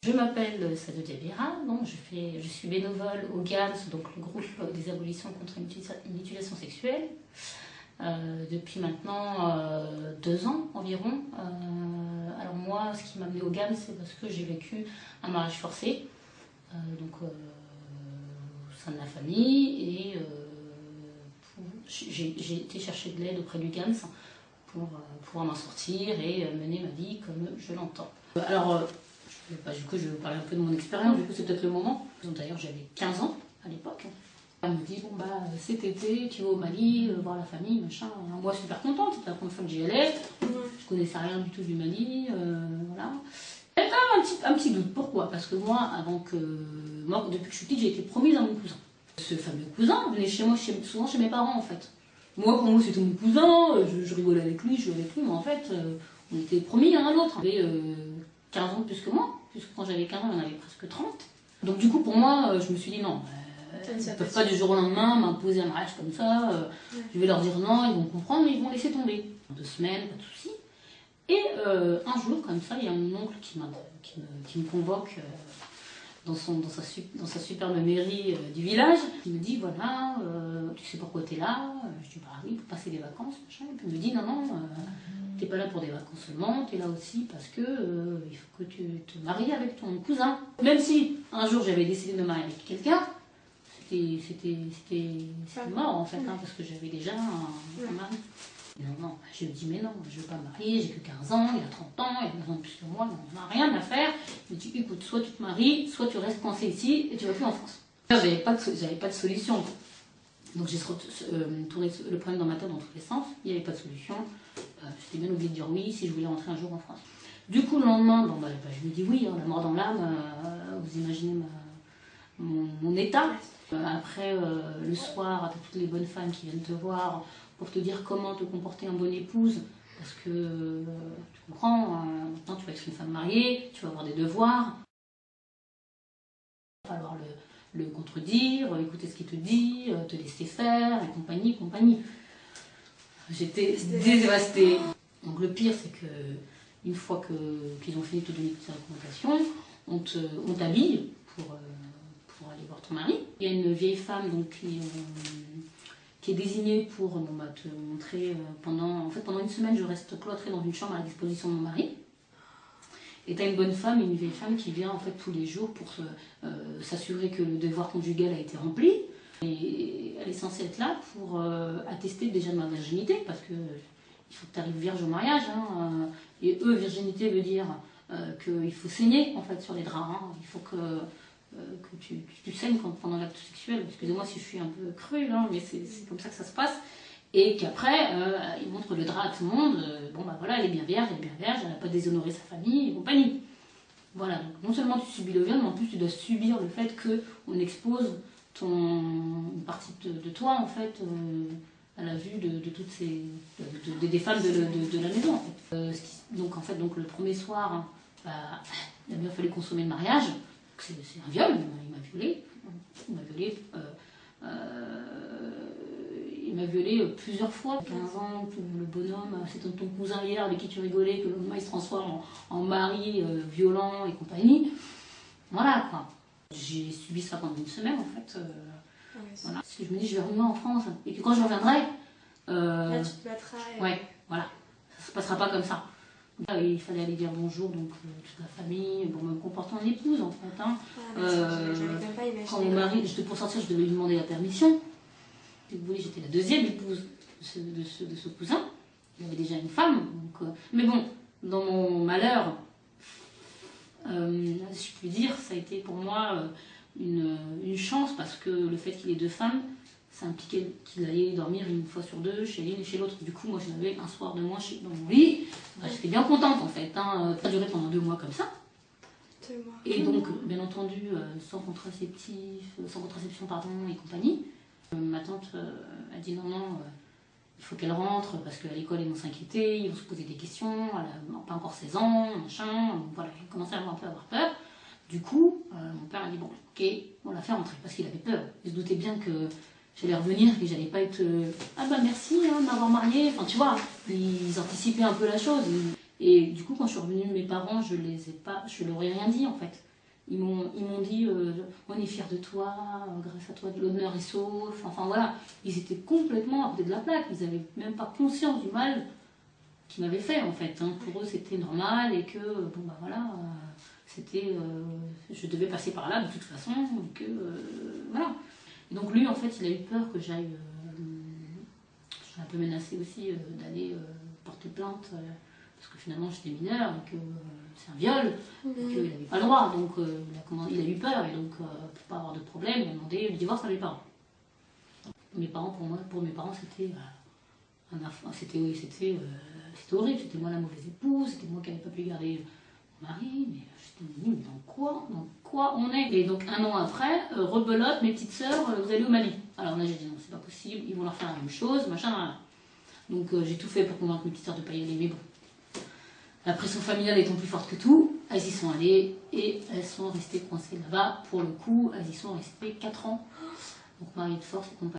Je m'appelle Sadou Diabira, donc je suis bénévole au GAMS, donc le groupe des abolitions contre l'utilisation sexuelle, depuis maintenant 2 ans environ. Alors moi, ce qui m'a amené au GAMS, c'est parce que j'ai vécu un mariage forcé, au sein de la famille, et j'ai été chercher de l'aide auprès du GAMS pour pouvoir m'en sortir et mener ma vie comme je l'entends. Du coup, je vais parler un peu de mon expérience, du coup c'est peut-être le moment. D'ailleurs j'avais 15 ans à l'époque. Elle me dit, bon bah cet été tu vas au Mali, voir la famille, machin. Moi super contente, c'était la première fois que j'y allais. Je connaissais rien du tout du Mali, voilà. Il y avait quand même un petit doute, pourquoi? Parce que moi, depuis que je suis petite, j'ai été promise à mon cousin. Ce fameux cousin venait chez moi, souvent chez mes parents en fait. Moi, pour moi, c'était mon cousin, je rigolais avec lui, je jouais avec lui, mais en fait, on était promis l'un à l'autre. Il avait 15 ans de plus que moi, puisque quand j'avais 15 ans, il en avait presque 30. Donc du coup, pour moi, je me suis dit non, ils ne peuvent pas du jour au lendemain m'imposer un mariage comme ça, je vais leur dire non, ils vont comprendre, mais ils vont laisser tomber. 2 semaines, pas de soucis. Et un jour, comme ça, il y a mon oncle qui me convoque dans sa superbe mairie du village. Il me dit, voilà, tu sais pourquoi tu es là? Je dis, bah oui, pour passer des vacances, machin. Et puis il me dit, non, t'es pas là pour des vacances seulement, tu es là aussi parce que il faut que tu te maries avec ton cousin. Même si un jour j'avais décidé de me marier avec quelqu'un, c'était mort en fait, parce que j'avais déjà un mari. Non, je lui dis mais non, je ne veux pas me marier, j'ai que 15 ans, il a 30 ans, il a 20 ans de plus que moi, on n'a rien à faire. Il me dit écoute, soit tu te maries, soit tu restes coincé ici et tu vas plus en France. J'avais pas de solution. Donc j'ai tourné le problème dans ma tête dans tous les sens, il n'y avait pas de solution. J'étais bien obligée de dire oui si je voulais rentrer un jour en France. Du coup le lendemain, je me dis oui, la mort dans l'âme, vous imaginez mon état. Après, le soir, tu as toutes les bonnes femmes qui viennent te voir pour te dire comment te comporter en bonne épouse. Parce que, tu comprends, maintenant tu vas être une femme mariée, tu vas avoir des devoirs. Il va falloir le contredire, écouter ce qu'il te dit, te laisser faire, et compagnie. J'étais dévastée. Donc le pire, c'est que une fois qu'ils ont fini de te donner toutes ces recommandations, on t'habille pour aller voir ton mari. Il y a une vieille femme donc, qui est désignée pour te montrer pendant une semaine, je reste cloîtrée dans une chambre à la disposition de mon mari. Et tu as une bonne femme et une vieille femme qui vient en fait tous les jours pour s'assurer que le devoir conjugal a été rempli. Et elle est censée être là pour attester déjà de ma virginité, parce que il faut que tu arrives vierge au mariage. Et virginité veut dire qu'il faut saigner en fait sur les draps. Il faut que tu saignes pendant l'acte sexuel. Excusez-moi si je suis un peu crue, mais c'est comme ça que ça se passe. Et qu'après, il montre le drap à tout le monde. Voilà, elle est bien vierge, elle n'a pas déshonoré sa famille et compagnie. Voilà, donc non seulement tu subis le viol, mais en plus tu dois subir le fait qu'on expose une partie de toi, en fait, à la vue de toutes des femmes de la maison, en fait. Donc le premier soir, il a bien fallu consommer le mariage. C'est un viol, il m'a violée. Il m'a violée plusieurs fois. 15 ans, le bonhomme, c'était ton cousin hier avec qui tu rigolais, que le lendemain il se transforme en mari violent et compagnie. Voilà quoi. J'ai subi ça pendant une semaine en fait. Voilà. Parce que je me dis, je vais revenir en France et que quand je reviendrai. Là, tu te battras. Ouais, voilà. Ça se passera pas comme ça. Il fallait aller dire bonjour donc toute la famille, me comporter en épouse en fait. Quand mon mari, pour sortir, je devais lui demander la permission. Si vous voulez, j'étais la deuxième épouse de ce cousin. Il avait déjà une femme. Mais bon, dans mon malheur, si je puis dire, ça a été pour moi une chance, parce que le fait qu'il ait 2 femmes, ça impliquait qu'il allait dormir une fois sur 2 chez l'une et chez l'autre. Du coup, moi, j'en avais un soir de moins dans mon lit. J'étais bien contente, en fait. Ça a duré pendant 2 mois comme ça. 2 mois. Et donc, bien entendu, sans contraception et compagnie. Ma tante a dit non, il faut qu'elle rentre, parce qu'à l'école, ils vont s'inquiéter, ils vont se poser des questions. Elle n'a pas encore 16 ans, machin. Donc, voilà, elle commençait à avoir peur. Du coup, mon père a dit bon, ok, on l'a fait rentrer, parce qu'il avait peur. Il se doutait bien que j'allais revenir, que j'allais pas être merci de m'avoir mariée. Enfin, tu vois, ils anticipaient un peu la chose. Et du coup, quand je suis revenue, mes parents, je leur ai rien dit en fait. Ils m'ont dit on est fiers de toi, grâce à toi l'honneur est sauf. Enfin voilà, ils étaient complètement à côté de la plaque. Ils n'avaient même pas conscience du mal qu'ils m'avaient fait en fait. Hein. Pour eux c'était normal et que bon bah voilà, c'était je devais passer par là de toute façon. Et que voilà. Et donc lui en fait il a eu peur que j'aille. Je suis un peu menacée aussi d'aller porter plainte. Parce que finalement j'étais mineure et que c'est un viol, et qu'il n'avait pas le droit, donc il a eu peur, et donc pour pas avoir de problème, il a demandé le divorce à mes parents. Mes parents, pour mes parents, c'était horrible, c'était moi la mauvaise épouse, c'était moi qui n'avais pas pu garder mon mari, mais j'étais dit, dans quoi on est? Et donc 1 an après, rebelote, mes petites sœurs, vous allez au Mali. Alors là j'ai dit non, c'est pas possible, ils vont leur faire la même chose, machin. Donc j'ai tout fait pour convaincre mes petites sœurs de ne pas y aller, mais bon. La pression familiale étant plus forte que tout, elles y sont allées et elles sont restées coincées là-bas. Pour le coup, elles y sont restées 4 ans. Donc mariées de force et compagnie.